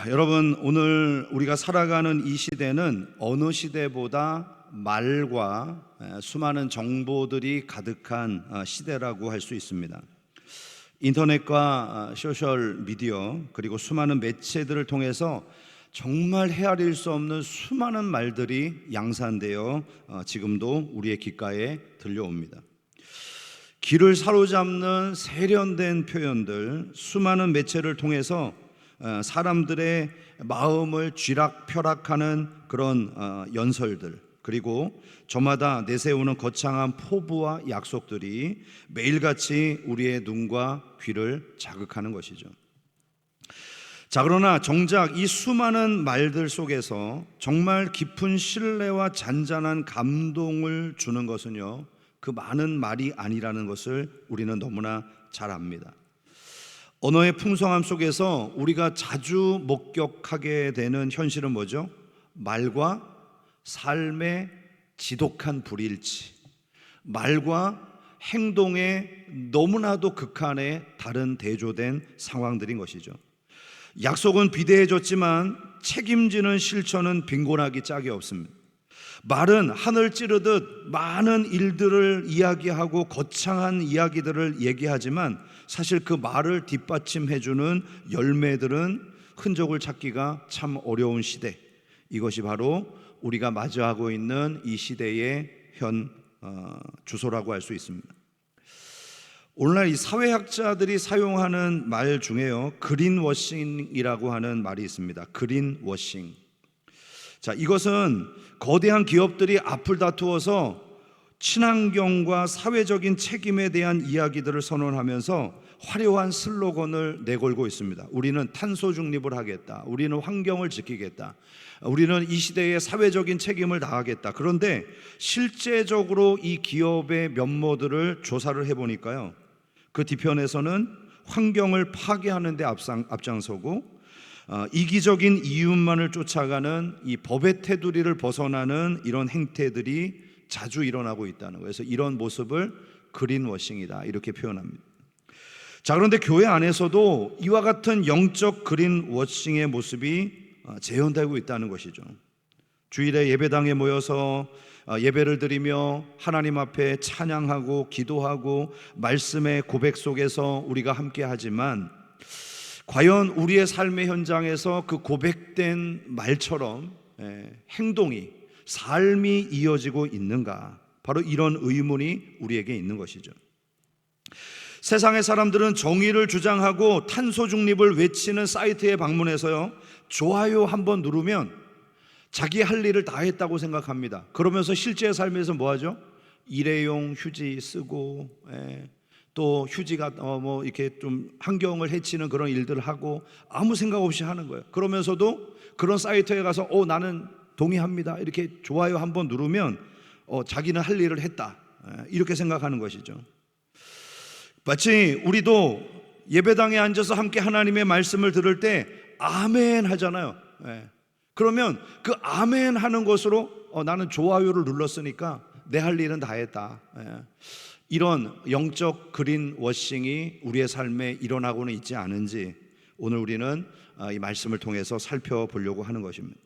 여러분, 오늘 우리가 살아가는 이 시대는 어느 시대보다 말과 수많은 정보들이 가득한 시대라고 할 수 있습니다. 인터넷과 소셜 미디어 그리고 수많은 매체들을 통해서 정말 헤아릴 수 없는 수많은 말들이 양산되어 지금도 우리의 귓가에 들려옵니다. 귀를 사로잡는 세련된 표현들, 수많은 매체를 통해서 사람들의 마음을 쥐락펴락하는 그런 연설들, 그리고 저마다 내세우는 거창한 포부와 약속들이 매일같이 우리의 눈과 귀를 자극하는 것이죠. 자, 그러나 정작 이 수많은 말들 속에서 정말 깊은 신뢰와 잔잔한 감동을 주는 것은요, 그 많은 말이 아니라는 것을 우리는 너무나 잘 압니다. 언어의 풍성함 속에서 우리가 자주 목격하게 되는 현실은 뭐죠? 말과 삶의 지독한 불일치, 말과 행동의 너무나도 극한의 다른 대조된 상황들인 것이죠. 약속은 비대해졌지만 책임지는 실천은 빈곤하기 짝이 없습니다. 말은 하늘 찌르듯 많은 일들을 이야기하고 거창한 이야기들을 얘기하지만 사실 그 말을 뒷받침해주는 열매들은 흔적을 찾기가 참 어려운 시대, 이것이 바로 우리가 마주하고 있는 이 시대의 현 주소라고 할 수 있습니다. 오늘날 이 사회학자들이 사용하는 말 중에요, 그린워싱이라고 하는 말이 있습니다. 그린워싱. 자, 이것은 거대한 기업들이 앞을 다투어서 친환경과 사회적인 책임에 대한 이야기들을 선언하면서 화려한 슬로건을 내걸고 있습니다. 우리는 탄소 중립을 하겠다. 우리는 환경을 지키겠다. 우리는 이 시대의 사회적인 책임을 다하겠다. 그런데 실제적으로 이 기업의 면모들을 조사를 해보니까요, 그 뒤편에서는 환경을 파괴하는 데 앞장서고 이기적인 이윤만을 쫓아가는 이 법의 테두리를 벗어나는 이런 행태들이 자주 일어나고 있다는 거예요. 그래서 이런 모습을 그린워싱이다, 이렇게 표현합니다. 자, 그런데 교회 안에서도 이와 같은 영적 그린워싱의 모습이 재현되고 있다는 것이죠. 주일에 예배당에 모여서 예배를 드리며 하나님 앞에 찬양하고 기도하고 말씀의 고백 속에서 우리가 함께 하지만 과연 우리의 삶의 현장에서 그 고백된 말처럼 행동이, 삶이 이어지고 있는가? 바로 이런 의문이 우리에게 있는 것이죠. 세상의 사람들은 정의를 주장하고 탄소 중립을 외치는 사이트에 방문해서요, 좋아요 한번 누르면 자기 할 일을 다 했다고 생각합니다. 그러면서 실제 삶에서 뭐 하죠? 일회용 휴지 쓰고, 또 휴지가 뭐 이렇게 좀 환경을 해치는 그런 일들을 하고 아무 생각 없이 하는 거예요. 그러면서도 그런 사이트에 가서 나는 동의합니다, 이렇게 좋아요 한번 누르면 자기는 할 일을 했다, 이렇게 생각하는 것이죠. 마치 우리도 예배당에 앉아서 함께 하나님의 말씀을 들을 때 아멘 하잖아요. 그러면 그 아멘 하는 것으로 나는 좋아요를 눌렀으니까 내 할 일은 다 했다. 이런 영적 그린워싱이 우리의 삶에 일어나고는 있지 않은지 오늘 우리는 이 말씀을 통해서 살펴보려고 하는 것입니다.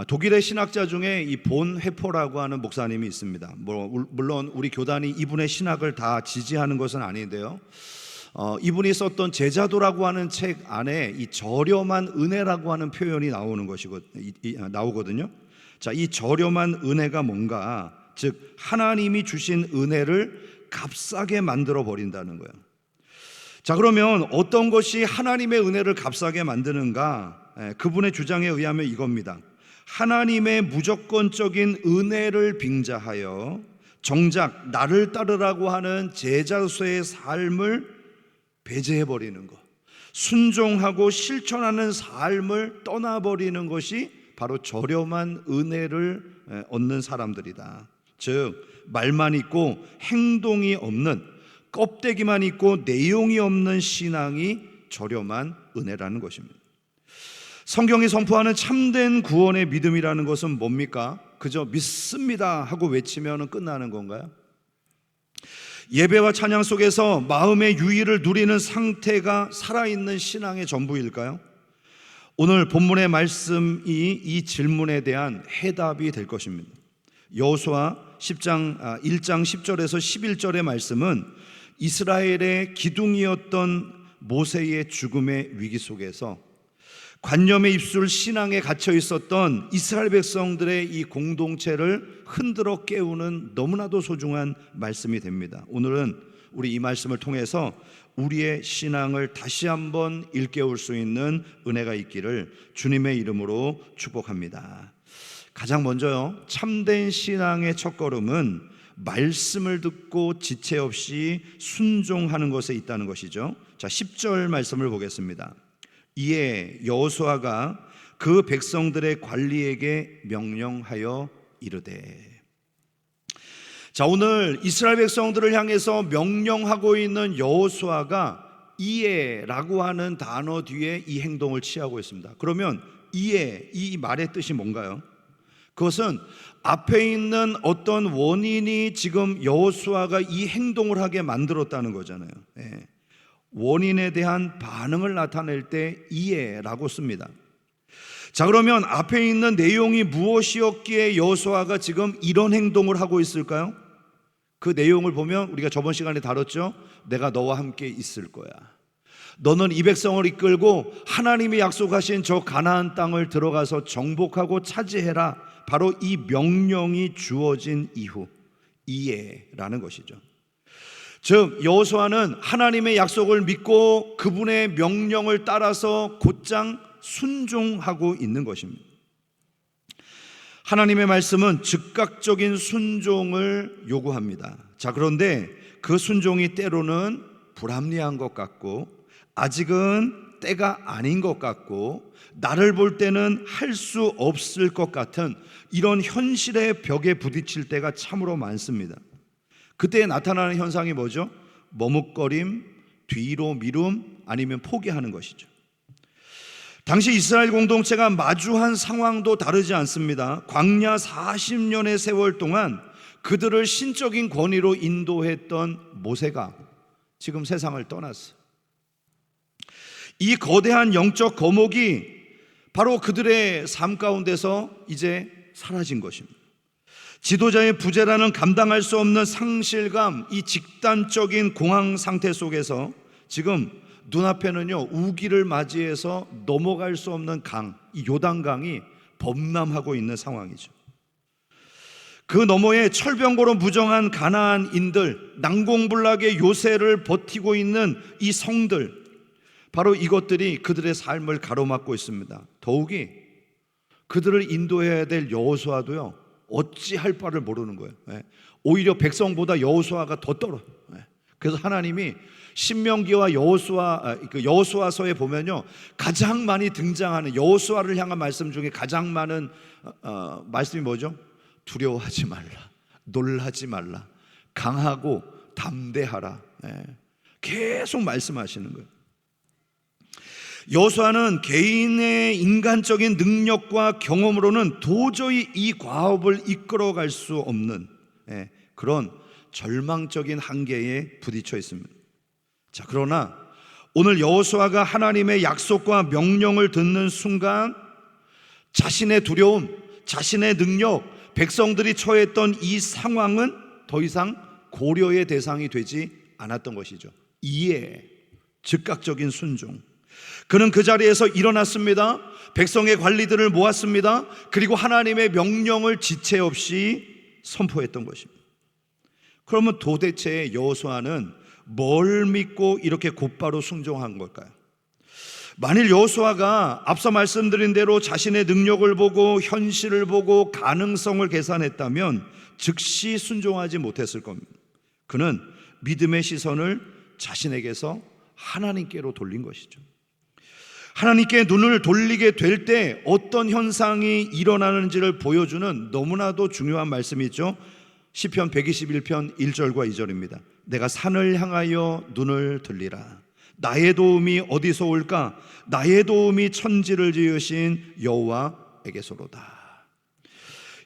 독일의 신학자 중에 이 본 회포라고 하는 목사님이 있습니다. 물론 우리 교단이 이분의 신학을 다 지지하는 것은 아닌데요, 이분이 썼던 제자도라고 하는 책 안에 이 저렴한 은혜라고 하는 표현이 나오거든요. 자, 이 저렴한 은혜가 뭔가, 즉 하나님이 주신 은혜를 값싸게 만들어 버린다는 거예요. 자, 그러면 어떤 것이 하나님의 은혜를 값싸게 만드는가? 그분의 주장에 의하면 이겁니다. 하나님의 무조건적인 은혜를 빙자하여 정작 나를 따르라고 하는 제자로서의 삶을 배제해버리는 것, 순종하고 실천하는 삶을 떠나버리는 것이 바로 저렴한 은혜를 얻는 사람들이다. 즉 말만 있고 행동이 없는, 껍데기만 있고 내용이 없는 신앙이 저렴한 은혜라는 것입니다. 성경이 선포하는 참된 구원의 믿음이라는 것은 뭡니까? 그저 믿습니다 하고 외치면 끝나는 건가요? 예배와 찬양 속에서 마음의 유의를 누리는 상태가 살아있는 신앙의 전부일까요? 오늘 본문의 말씀이 이 질문에 대한 해답이 될 것입니다. 여호수아 1장 10절에서 11절의 말씀은 이스라엘의 기둥이었던 모세의 죽음의 위기 속에서 관념의 입술 신앙에 갇혀 있었던 이스라엘 백성들의 이 공동체를 흔들어 깨우는 너무나도 소중한 말씀이 됩니다. 오늘은 우리 이 말씀을 통해서 우리의 신앙을 다시 한번 일깨울 수 있는 은혜가 있기를 주님의 이름으로 축복합니다. 가장 먼저요, 참된 신앙의 첫걸음은 말씀을 듣고 지체 없이 순종하는 것에 있다는 것이죠. 자, 10절 말씀을 보겠습니다. 이에 여호수아가 그 백성들의 관리에게 명령하여 이르되. 자, 오늘 이스라엘 백성들을 향해서 명령하고 있는 여호수아가 이에라고 하는 단어 뒤에 이 행동을 취하고 있습니다. 그러면 이에, 이 말의 뜻이 뭔가요? 그것은 앞에 있는 어떤 원인이 지금 여호수아가 이 행동을 하게 만들었다는 거잖아요. 원인에 대한 반응을 나타낼 때 이에라고 씁니다. 자, 그러면 앞에 있는 내용이 무엇이었기에 여호수아가 지금 이런 행동을 하고 있을까요? 그 내용을 보면 우리가 저번 시간에 다뤘죠. 내가 너와 함께 있을 거야. 너는 이 백성을 이끌고 하나님이 약속하신 저 가나안 땅을 들어가서 정복하고 차지해라. 바로 이 명령이 주어진 이후 이에라는 것이죠. 즉 여호수아는 하나님의 약속을 믿고 그분의 명령을 따라서 곧장 순종하고 있는 것입니다. 하나님의 말씀은 즉각적인 순종을 요구합니다. 자, 그런데 그 순종이 때로는 불합리한 것 같고 아직은 때가 아닌 것 같고 나를 볼 때는 할 수 없을 것 같은 이런 현실의 벽에 부딪힐 때가 참으로 많습니다. 그때 나타나는 현상이 뭐죠? 머뭇거림, 뒤로 미룸, 아니면 포기하는 것이죠. 당시 이스라엘 공동체가 마주한 상황도 다르지 않습니다. 광야 40년의 세월 동안 그들을 신적인 권위로 인도했던 모세가 지금 세상을 떠났어요. 이 거대한 영적 거목이 바로 그들의 삶 가운데서 이제 사라진 것입니다. 지도자의 부재라는 감당할 수 없는 상실감, 이 직단적인 공황 상태 속에서 지금 눈앞에는요 우기를 맞이해서 넘어갈 수 없는 강, 이 요단강이 범람하고 있는 상황이죠. 그 너머에 철병거로 무정한 가나안인들, 난공불락의 요새를 버티고 있는 이 성들, 바로 이것들이 그들의 삶을 가로막고 있습니다. 더욱이 그들을 인도해야 될 여호수아도요 어찌할 바를 모르는 거예요. 오히려 백성보다 여호수아가 더 떨어요. 그래서 하나님이 신명기와 여호수아서에 보면요 가장 많이 등장하는 여호수아를 향한 말씀 중에 가장 많은 말씀이 뭐죠? 두려워하지 말라, 놀라지 말라, 강하고 담대하라. 계속 말씀하시는 거예요. 여호수아는 개인의 인간적인 능력과 경험으로는 도저히 이 과업을 이끌어갈 수 없는 그런 절망적인 한계에 부딪혀 있습니다. 자, 그러나 오늘 여호수아가 하나님의 약속과 명령을 듣는 순간 자신의 두려움, 자신의 능력, 백성들이 처했던 이 상황은 더 이상 고려의 대상이 되지 않았던 것이죠. 이에 즉각적인 순종. 그는 그 자리에서 일어났습니다. 백성의 관리들을 모았습니다. 그리고 하나님의 명령을 지체 없이 선포했던 것입니다. 그러면 도대체 여호수아는 뭘 믿고 이렇게 곧바로 순종한 걸까요? 만일 여호수아가 앞서 말씀드린 대로 자신의 능력을 보고 현실을 보고 가능성을 계산했다면 즉시 순종하지 못했을 겁니다. 그는 믿음의 시선을 자신에게서 하나님께로 돌린 것이죠. 하나님께 눈을 돌리게 될 때 어떤 현상이 일어나는지를 보여주는 너무나도 중요한 말씀이 있죠. 시편 121편 1절과 2절입니다. 내가 산을 향하여 눈을 들리라. 나의 도움이 어디서 올까? 나의 도움이 천지를 지으신 여호와에게서로다.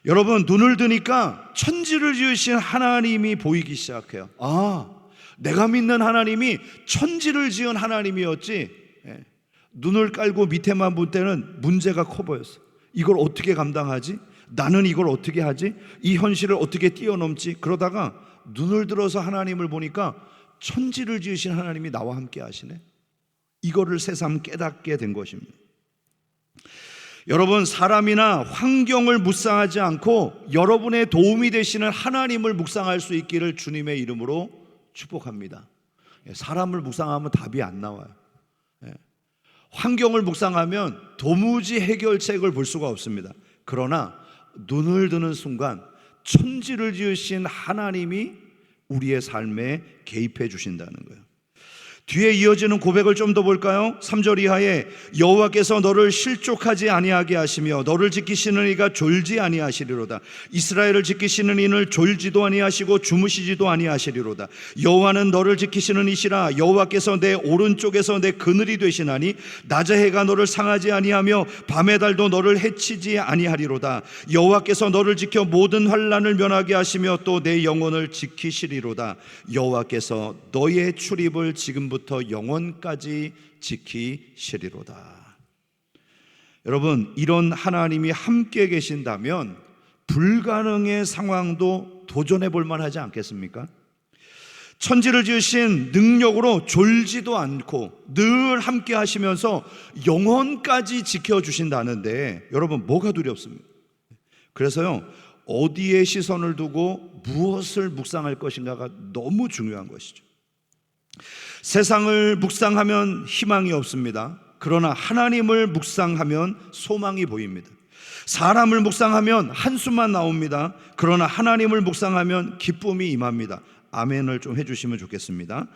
여러분, 눈을 드니까 천지를 지으신 하나님이 보이기 시작해요. 아, 내가 믿는 하나님이 천지를 지은 하나님이었지. 눈을 깔고 밑에만 볼 때는 문제가 커 보였어. 이걸 어떻게 감당하지? 나는 이걸 어떻게 하지? 이 현실을 어떻게 뛰어넘지? 그러다가 눈을 들어서 하나님을 보니까 천지를 지으신 하나님이 나와 함께 하시네. 이거를 새삼 깨닫게 된 것입니다. 여러분, 사람이나 환경을 묵상하지 않고 여러분의 도움이 되시는 하나님을 묵상할 수 있기를 주님의 이름으로 축복합니다. 사람을 묵상하면 답이 안 나와요. 환경을 묵상하면 도무지 해결책을 볼 수가 없습니다. 그러나 눈을 드는 순간 천지를 지으신 하나님이 우리의 삶에 개입해 주신다는 거예요. 뒤에 이어지는 고백을 좀 더 볼까요? 3절 이하에 여호와께서 너를 실족하지 아니하게 하시며 너를 지키시는 이가 졸지 아니하시리로다. 이스라엘을 지키시는 이는 졸지도 아니하시고 주무시지도 아니하시리로다. 여호와는 너를 지키시는 이시라. 여호와께서 내 오른쪽에서 내 그늘이 되시나니 낮의 해가 너를 상하지 아니하며 밤의 달도 너를 해치지 아니하리로다. 여호와께서 너를 지켜 모든 환난을 면하게 하시며 또 내 영혼을 지키시리로다. 여호와께서 너의 출입을 지금부터 영원까지 지키시리로다. 여러분, 이런 하나님이 함께 계신다면 불가능의 상황도 도전해 볼 만하지 않겠습니까? 천지를 지으신 능력으로 졸지도 않고 늘 함께 하시면서 영원까지 지켜주신다는데 여러분, 뭐가 두렵습니까? 그래서요, 어디에 시선을 두고 무엇을 묵상할 것인가가 너무 중요한 것이죠. 세상을 묵상하면 희망이 없습니다. 그러나 하나님을 묵상하면 소망이 보입니다. 사람을 묵상하면 한숨만 나옵니다. 그러나 하나님을 묵상하면 기쁨이 임합니다. 아멘을 좀 해주시면 좋겠습니다.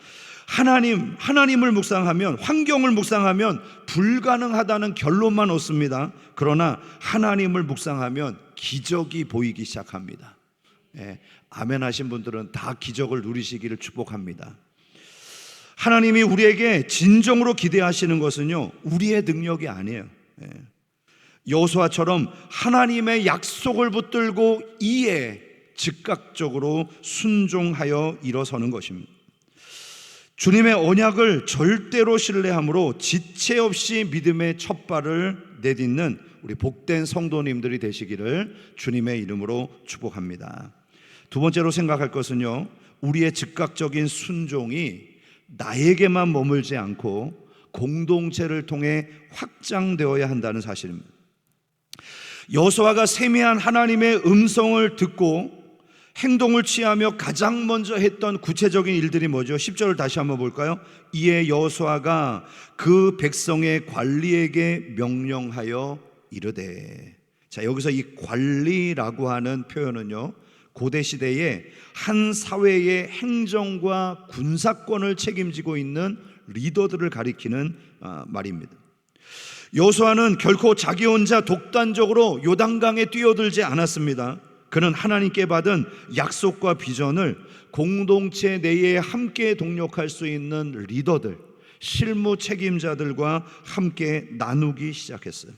하나님을 묵상하면, 환경을 묵상하면 불가능하다는 결론만 얻습니다. 그러나 하나님을 묵상하면 기적이 보이기 시작합니다. 아멘 하신 분들은 다 기적을 누리시기를 축복합니다. 하나님이 우리에게 진정으로 기대하시는 것은요, 우리의 능력이 아니에요. 여호수아처럼 하나님의 약속을 붙들고 이에 즉각적으로 순종하여 일어서는 것입니다. 주님의 언약을 절대로 신뢰함으로 지체 없이 믿음의 첫발을 내딛는 우리 복된 성도님들이 되시기를 주님의 이름으로 축복합니다. 두 번째로 생각할 것은요, 우리의 즉각적인 순종이 나에게만 머물지 않고 공동체를 통해 확장되어야 한다는 사실입니다. 여호수아가 세미한 하나님의 음성을 듣고 행동을 취하며 가장 먼저 했던 구체적인 일들이 뭐죠? 10절을 다시 한번 볼까요? 이에 여호수아가 그 백성의 관리에게 명령하여 이르되. 자, 여기서 이 관리라고 하는 표현은요, 고대 시대에 한 사회의 행정과 군사권을 책임지고 있는 리더들을 가리키는 말입니다. 여호수아는 결코 자기 혼자 독단적으로 요단강에 뛰어들지 않았습니다. 그는 하나님께 받은 약속과 비전을 공동체 내에 함께 동력할 수 있는 리더들, 실무 책임자들과 함께 나누기 시작했어요.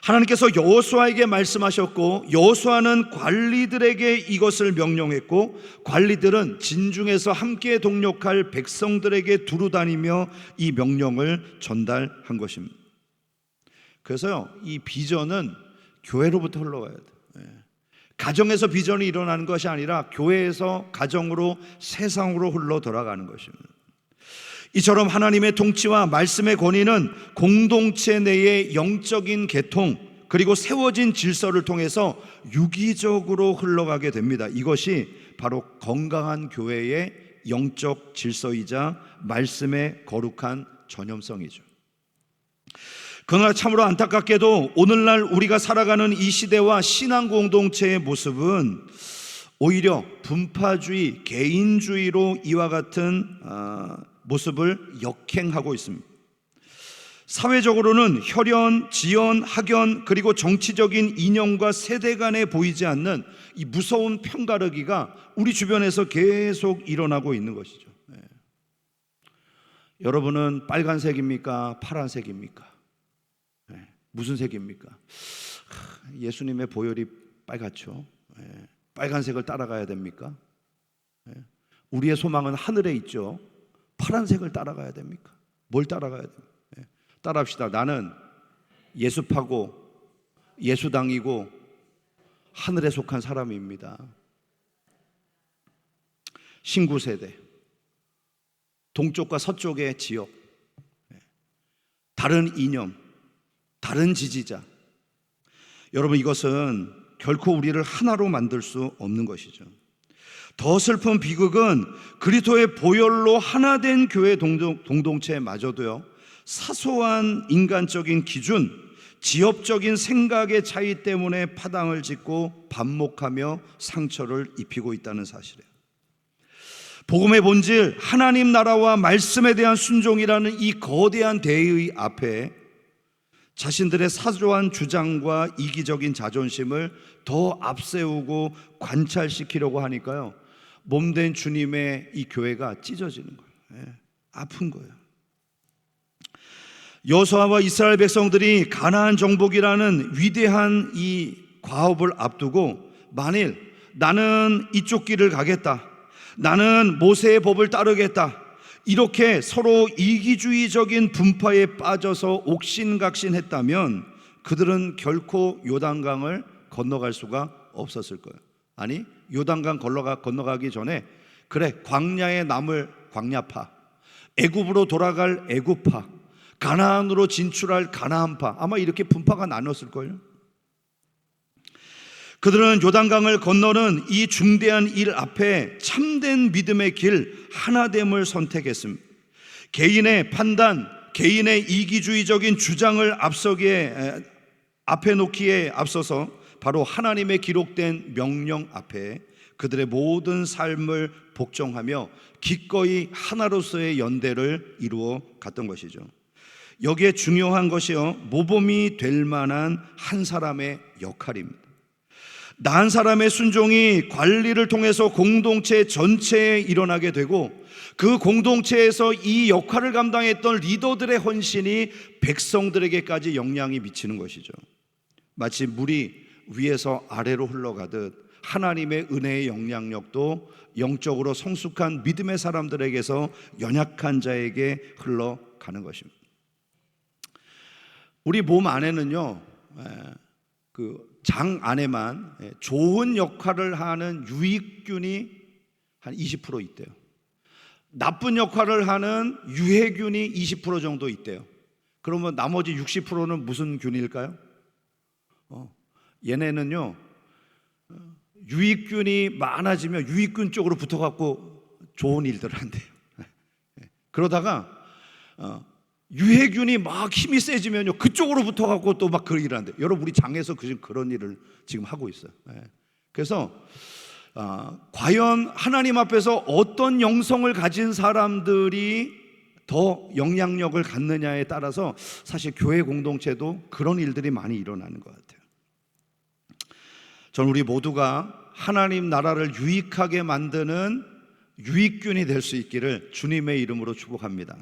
하나님께서 여호수아에게 말씀하셨고 여호수아는 관리들에게 이것을 명령했고 관리들은 진중에서 함께 동력할 백성들에게 두루 다니며 이 명령을 전달한 것입니다. 그래서요, 이 비전은 교회로부터 흘러와야 돼요. 가정에서 비전이 일어나는 것이 아니라 교회에서 가정으로 세상으로 흘러 돌아가는 것입니다. 이처럼 하나님의 통치와 말씀의 권위는 공동체 내의 영적인 계통 그리고 세워진 질서를 통해서 유기적으로 흘러가게 됩니다. 이것이 바로 건강한 교회의 영적 질서이자 말씀의 거룩한 전염성이죠. 그러나 참으로 안타깝게도 오늘날 우리가 살아가는 이 시대와 신앙 공동체의 모습은 오히려 분파주의, 개인주의로 이와 같은 모습을 역행하고 있습니다. 사회적으로는 혈연, 지연, 학연 그리고 정치적인 이념과 세대 간에 보이지 않는 이 무서운 편가르기가 우리 주변에서 계속 일어나고 있는 것이죠. 여러분은 빨간색입니까? 파란색입니까? 무슨 색입니까? 예수님의 보혈이 빨갛죠. 빨간색을 따라가야 됩니까? 우리의 소망은 하늘에 있죠. 파란색을 따라가야 됩니까? 뭘 따라가야 돼요? 따라합시다. 나는 예수파고 예수당이고 하늘에 속한 사람입니다. 신구세대, 동쪽과 서쪽의 지역, 다른 이념, 다른 지지자. 여러분, 이것은 결코 우리를 하나로 만들 수 없는 것이죠. 더 슬픈 비극은 그리스도의 보혈로 하나 된 교회 공동체마저도요, 사소한 인간적인 기준, 지역적인 생각의 차이 때문에 파당을 짓고 반목하며 상처를 입히고 있다는 사실이에요. 복음의 본질, 하나님 나라와 말씀에 대한 순종이라는 이 거대한 대의 앞에 자신들의 사소한 주장과 이기적인 자존심을 더 앞세우고 관찰시키려고 하니까요, 몸된 주님의 이 교회가 찢어지는 거예요. 아픈 거예요. 여호수아와 이스라엘 백성들이 가나안 정복이라는 위대한 이 과업을 앞두고, 만일 나는 이쪽 길을 가겠다, 나는 모세의 법을 따르겠다, 이렇게 서로 이기주의적인 분파에 빠져서 옥신각신했다면 그들은 결코 요단강을 건너갈 수가 없었을 거예요. 아니, 요단강 건너가기 전에, 그래, 광야에 남을 광야파, 애굽으로 돌아갈 애굽파, 가나안으로 진출할 가나안파, 아마 이렇게 분파가 나눴을 거예요. 그들은 요단강을 건너는 이 중대한 일 앞에 참된 믿음의 길, 하나됨을 선택했습니다. 개인의 판단, 개인의 이기주의적인 주장을 앞에 놓기에 앞서서 바로 하나님의 기록된 명령 앞에 그들의 모든 삶을 복종하며 기꺼이 하나로서의 연대를 이루어 갔던 것이죠. 여기에 중요한 것이요, 모범이 될 만한 한 사람의 역할입니다. 한 사람의 순종이 관리를 통해서 공동체 전체에 일어나게 되고, 그 공동체에서 이 역할을 감당했던 리더들의 헌신이 백성들에게까지 영향이 미치는 것이죠. 마치 물이 위에서 아래로 흘러가듯 하나님의 은혜의 영향력도 영적으로 성숙한 믿음의 사람들에게서 연약한 자에게 흘러가는 것입니다. 우리 몸 안에는요, 그 장 안에만 좋은 역할을 하는 유익균이 한 20% 있대요. 나쁜 역할을 하는 유해균이 20% 정도 있대요. 그러면 나머지 60%는 무슨 균일까요? 얘네는요, 유익균이 많아지면 유익균 쪽으로 붙어갖고 좋은 일들을 한대요. 그러다가 유해균이 막 힘이 세지면요, 그쪽으로 붙어갖고 또 막 그런 일을 한대요. 여러분, 우리 장에서 그런 일을 지금 하고 있어요. 그래서 과연 하나님 앞에서 어떤 영성을 가진 사람들이 더 영향력을 갖느냐에 따라서 사실 교회 공동체도 그런 일들이 많이 일어나는 것 같아요. 저는 우리 모두가 하나님 나라를 유익하게 만드는 유익균이 될 수 있기를 주님의 이름으로 축복합니다.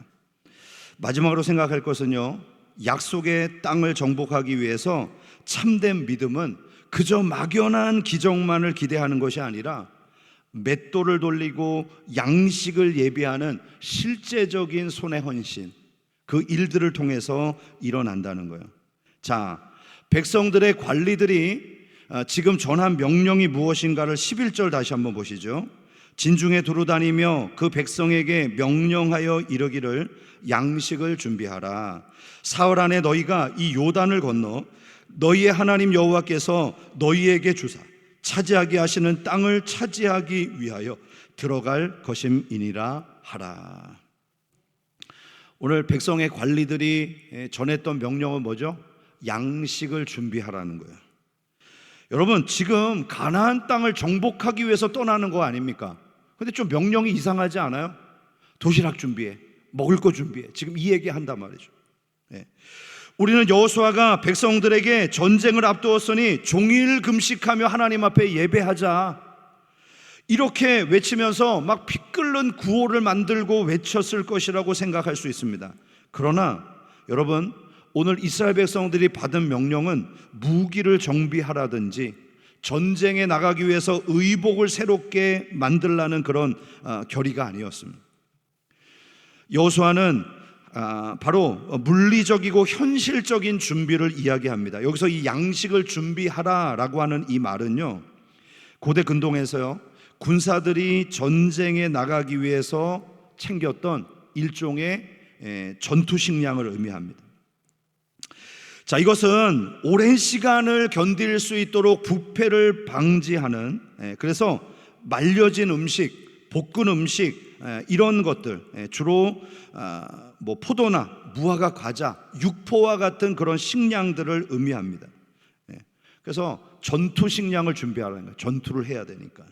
마지막으로 생각할 것은요, 약속의 땅을 정복하기 위해서 참된 믿음은 그저 막연한 기적만을 기대하는 것이 아니라 맷돌을 돌리고 양식을 예비하는 실제적인 손의 헌신, 그 일들을 통해서 일어난다는 거예요. 자, 백성들의 관리들이 지금 전한 명령이 무엇인가를 11절 다시 한번 보시죠. 진중에 두루다니며 그 백성에게 명령하여 이르기를 양식을 준비하라. 사흘 안에 너희가 이 요단을 건너 너희의 하나님 여호와께서 너희에게 주사 차지하게 하시는 땅을 차지하기 위하여 들어갈 것임이니라 하라. 오늘 백성의 관리들이 전했던 명령은 뭐죠? 양식을 준비하라는 거예요. 여러분, 지금 가나안 땅을 정복하기 위해서 떠나는 거 아닙니까? 근데 좀 명령이 이상하지 않아요? 도시락 준비해, 먹을 거 준비해, 지금 이 얘기 한단 말이죠. 우리는 여호수아가 백성들에게 전쟁을 앞두었으니 종일 금식하며 하나님 앞에 예배하자, 이렇게 외치면서 막 피 끓는 구호를 만들고 외쳤을 것이라고 생각할 수 있습니다. 그러나 여러분, 오늘 이스라엘 백성들이 받은 명령은 무기를 정비하라든지 전쟁에 나가기 위해서 의복을 새롭게 만들라는 그런 결의가 아니었습니다. 여호수아는 바로 물리적이고 현실적인 준비를 이야기합니다. 여기서 이 양식을 준비하라라고 하는 이 말은요, 고대 근동에서요, 군사들이 전쟁에 나가기 위해서 챙겼던 일종의 전투 식량을 의미합니다. 자, 이것은 오랜 시간을 견딜 수 있도록 부패를 방지하는, 그래서 말려진 음식, 볶은 음식, 이런 것들, 주로 뭐 포도나 무화과 과자, 육포와 같은 그런 식량들을 의미합니다. 그래서 전투 식량을 준비하라는 거예요. 전투를 해야 되니까.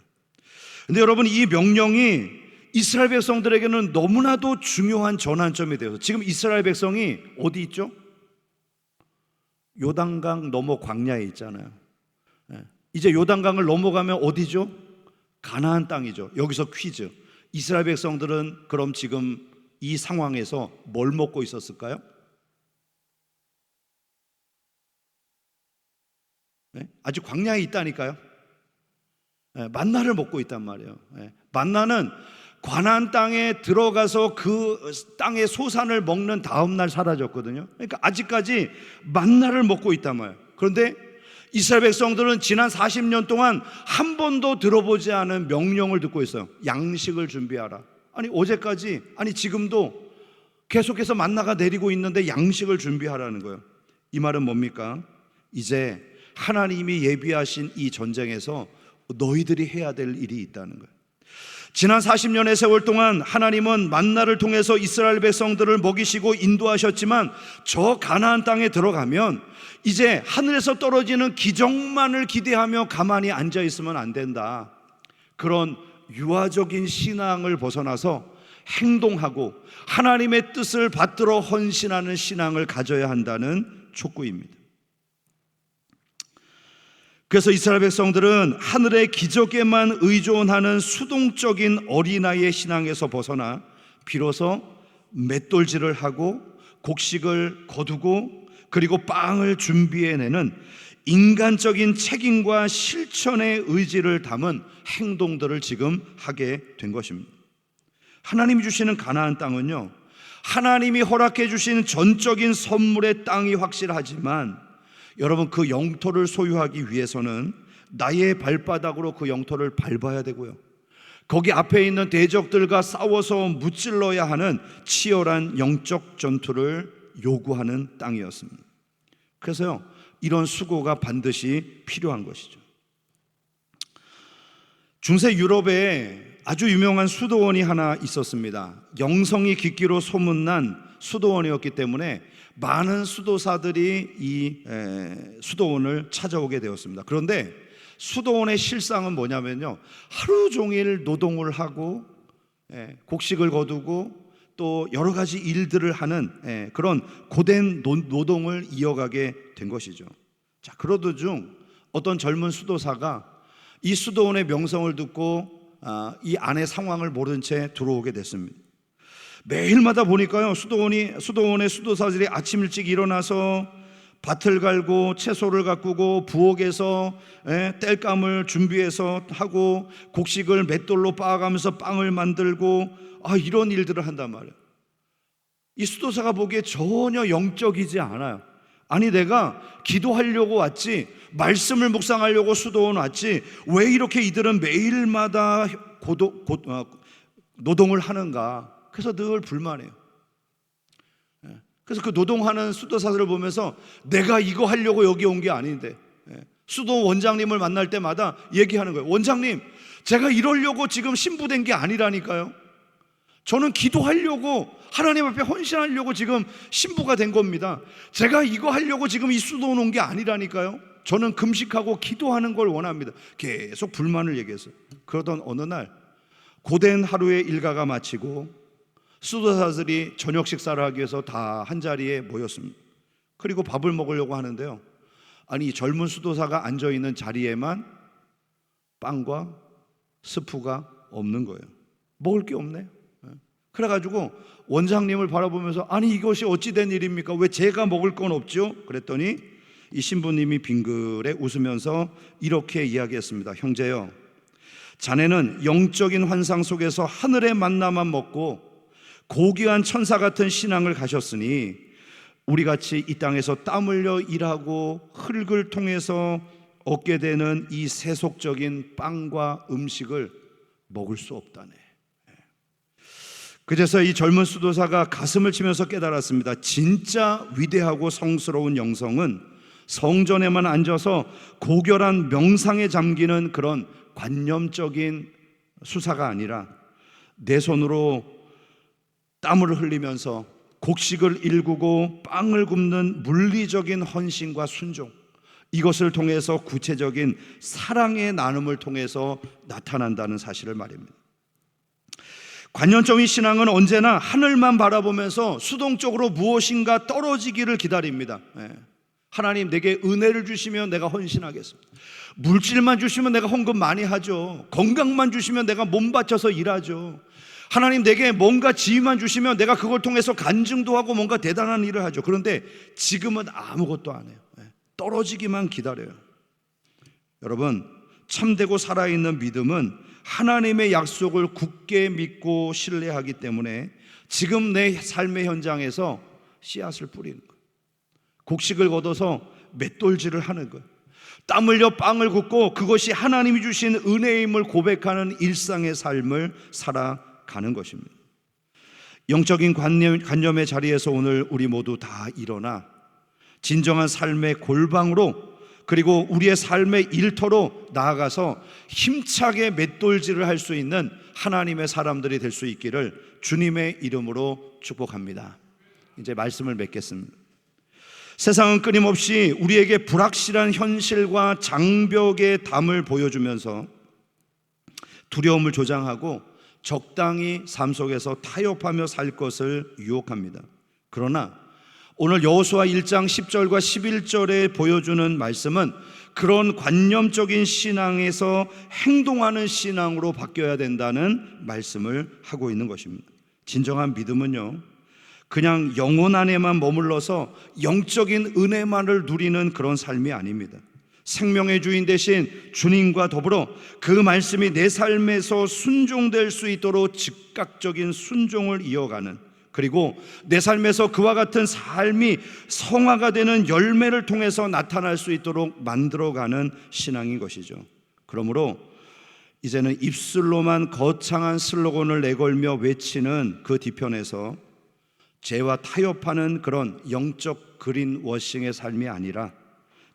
근데 여러분, 이 명령이 이스라엘 백성들에게는 너무나도 중요한 전환점이 되어서, 지금 이스라엘 백성이 어디 있죠? 요단강 너머 광야에 있잖아요. 이제 요단강을 넘어가면 어디죠? 가나안 땅이죠. 여기서 퀴즈. 이스라엘 백성들은 그럼 지금 이 상황에서 뭘 먹고 있었을까요? 아직 광야에 있다니까요. 만나를 먹고 있단 말이에요. 만나는 가나안 땅에 들어가서 그 땅의 소산을 먹는 다음 날 사라졌거든요. 그러니까 아직까지 만나를 먹고 있단 말이에요. 그런데 이스라엘 백성들은 지난 40년 동안 한 번도 들어보지 않은 명령을 듣고 있어요. 양식을 준비하라. 아니 어제까지, 아니 지금도 계속해서 만나가 내리고 있는데 양식을 준비하라는 거예요. 이 말은 뭡니까? 이제 하나님이 예비하신 이 전쟁에서 너희들이 해야 될 일이 있다는 거예요. 지난 40년의 세월 동안 하나님은 만나를 통해서 이스라엘 백성들을 먹이시고 인도하셨지만, 저 가나안 땅에 들어가면 이제 하늘에서 떨어지는 기적만을 기대하며 가만히 앉아 있으면 안 된다. 그런 유아적인 신앙을 벗어나서 행동하고 하나님의 뜻을 받들어 헌신하는 신앙을 가져야 한다는 촉구입니다. 그래서 이스라엘 백성들은 하늘의 기적에만 의존하는 수동적인 어린아이의 신앙에서 벗어나 비로소 맷돌질을 하고 곡식을 거두고 그리고 빵을 준비해내는 인간적인 책임과 실천의 의지를 담은 행동들을 지금 하게 된 것입니다. 하나님이 주시는 가나안 땅은요, 하나님이 허락해 주신 전적인 선물의 땅이 확실하지만, 여러분, 그 영토를 소유하기 위해서는 나의 발바닥으로 그 영토를 밟아야 되고요, 거기 앞에 있는 대적들과 싸워서 무찔러야 하는 치열한 영적 전투를 요구하는 땅이었습니다. 그래서요, 이런 수고가 반드시 필요한 것이죠. 중세 유럽에 아주 유명한 수도원이 하나 있었습니다. 영성이 깊기로 소문난 수도원이었기 때문에 많은 수도사들이 이 수도원을 찾아오게 되었습니다. 그런데 수도원의 실상은 뭐냐면요, 하루 종일 노동을 하고 곡식을 거두고 또 여러 가지 일들을 하는 그런 고된 노동을 이어가게 된 것이죠. 자, 그러던 중 어떤 젊은 수도사가 이 수도원의 명성을 듣고 이 안의 상황을 모른 채 들어오게 됐습니다. 매일마다 보니까요, 수도원의 수도사들이 아침 일찍 일어나서 밭을 갈고 채소를 가꾸고 부엌에서 땔감을 준비해서 하고 곡식을 맷돌로 빻아가면서 빵을 만들고 이런 일들을 한단 말이에요. 이 수도사가 보기에 전혀 영적이지 않아요. 아니, 내가 기도하려고 왔지, 말씀을 묵상하려고 수도원 왔지, 왜 이렇게 이들은 매일마다 노동을 하는가? 그래서 늘 불만해요. 그래서 그 노동하는 수도사들을 보면서 내가 이거 하려고 여기 온 게 아닌데, 수도 원장님을 만날 때마다 얘기하는 거예요. 원장님, 제가 이러려고 지금 신부된 게 아니라니까요. 저는 기도하려고, 하나님 앞에 헌신하려고 지금 신부가 된 겁니다. 제가 이거 하려고 지금 이 수도 온 게 아니라니까요. 저는 금식하고 기도하는 걸 원합니다. 계속 불만을 얘기했어요. 그러던 어느 날 고된 하루의 일과가 마치고 수도사들이 저녁 식사를 하기 위해서 다 한자리에 모였습니다. 그리고 밥을 먹으려고 하는데요, 아니, 젊은 수도사가 앉아있는 자리에만 빵과 스프가 없는 거예요. 먹을 게 없네. 그래가지고 원장님을 바라보면서, 아니, 이것이 어찌 된 일입니까? 왜 제가 먹을 건 없죠? 그랬더니 이 신부님이 빙그레 웃으면서 이렇게 이야기했습니다. 형제요, 자네는 영적인 환상 속에서 하늘의 만나만 먹고 고귀한 천사 같은 신앙을 가셨으니 우리같이 이 땅에서 땀 흘려 일하고 흙을 통해서 얻게 되는 이 세속적인 빵과 음식을 먹을 수 없다네. 그래서 이 젊은 수도사가 가슴을 치면서 깨달았습니다. 진짜 위대하고 성스러운 영성은 성전에만 앉아서 고결한 명상에 잠기는 그런 관념적인 수사가 아니라 내 손으로 땀을 흘리면서 곡식을 일구고 빵을 굽는 물리적인 헌신과 순종, 이것을 통해서 구체적인 사랑의 나눔을 통해서 나타난다는 사실을 말입니다. 관념적인 신앙은 언제나 하늘만 바라보면서 수동적으로 무엇인가 떨어지기를 기다립니다. 하나님 내게 은혜를 주시면 내가 헌신하겠습니다. 물질만 주시면 내가 헌금 많이 하죠. 건강만 주시면 내가 몸 바쳐서 일하죠. 하나님 내게 뭔가 지위만 주시면 내가 그걸 통해서 간증도 하고 뭔가 대단한 일을 하죠. 그런데 지금은 아무것도 안 해요. 떨어지기만 기다려요. 여러분, 참되고 살아있는 믿음은 하나님의 약속을 굳게 믿고 신뢰하기 때문에 지금 내 삶의 현장에서 씨앗을 뿌리는 거예요. 곡식을 걷어서 맷돌질을 하는 거예요. 땀 흘려 빵을 굽고 그것이 하나님이 주신 은혜임을 고백하는 일상의 삶을 살아가는 것입니다. 영적인 관념의 자리에서 오늘 우리 모두 다 일어나 진정한 삶의 골방으로, 그리고 우리의 삶의 일터로 나아가서 힘차게 맷돌질을 할 수 있는 하나님의 사람들이 될 수 있기를 주님의 이름으로 축복합니다. 이제 말씀을 맺겠습니다. 세상은 끊임없이 우리에게 불확실한 현실과 장벽의 담을 보여주면서 두려움을 조장하고 적당히 삶 속에서 타협하며 살 것을 유혹합니다. 그러나 오늘 여호수아 1장 10절과 11절에 보여주는 말씀은 그런 관념적인 신앙에서 행동하는 신앙으로 바뀌어야 된다는 말씀을 하고 있는 것입니다. 진정한 믿음은요, 그냥 영혼 안에만 머물러서 영적인 은혜만을 누리는 그런 삶이 아닙니다. 생명의 주인 되신 주님과 더불어 그 말씀이 내 삶에서 순종될 수 있도록 즉각적인 순종을 이어가는, 그리고 내 삶에서 그와 같은 삶이 성화가 되는 열매를 통해서 나타날 수 있도록 만들어가는 신앙인 것이죠. 그러므로 이제는 입술로만 거창한 슬로건을 내걸며 외치는 그 뒤편에서 죄와 타협하는 그런 영적 그린워싱의 삶이 아니라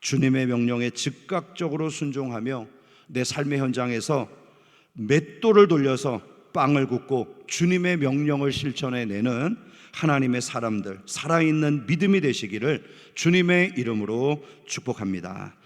주님의 명령에 즉각적으로 순종하며 내 삶의 현장에서 맷돌을 돌려서 빵을 굽고 주님의 명령을 실천해내는 하나님의 사람들, 살아있는 믿음이 되시기를 주님의 이름으로 축복합니다.